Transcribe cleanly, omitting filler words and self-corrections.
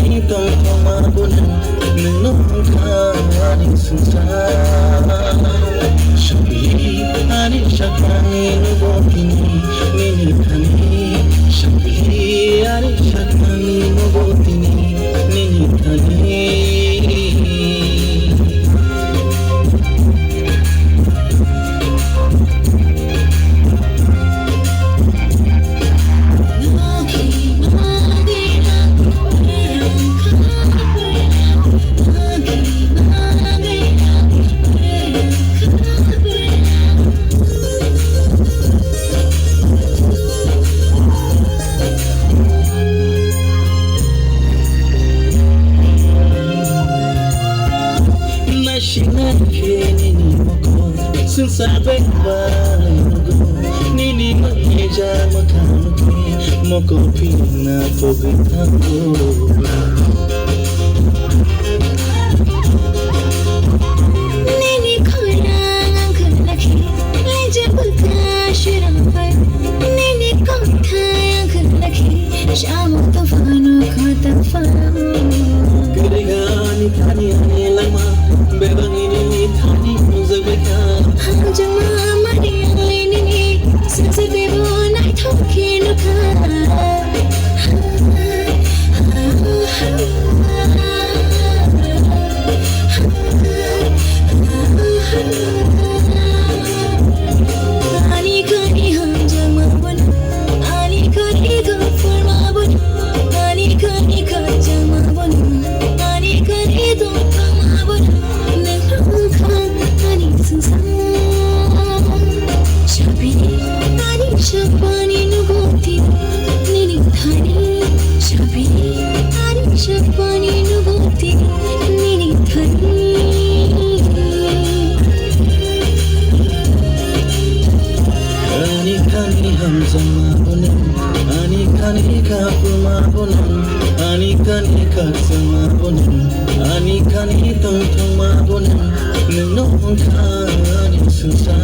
kani tong thoma bunan nung kani sunsa shabi ani shakani nubotini nini kani shabi ani shakani nubotini nini kani since I've been by Nini Maja Makanuki Moko Pina Pobitano Nini Kurang Kulaki Lejabuka Shirampai Nini Kokai Kulaki Shamatafano Kotafano Kurigani Tani Lama Bebangini Tani Muzabeka Jama Marialini Sensibebo Night Talking Ali Kani Ham Jama Bun Ali Kani Go for Mabun Ali Kani Ka Jama Bun Ali Kani Do Mabun Nung Kani Sunsa Shapani nugoti nini thani shabi ani shapani nugoti nini thani ani kani hamzama bunan ani kani kapuma bunan ani kani katsama bunan ani kani tong thoma bunan nung kani sunsa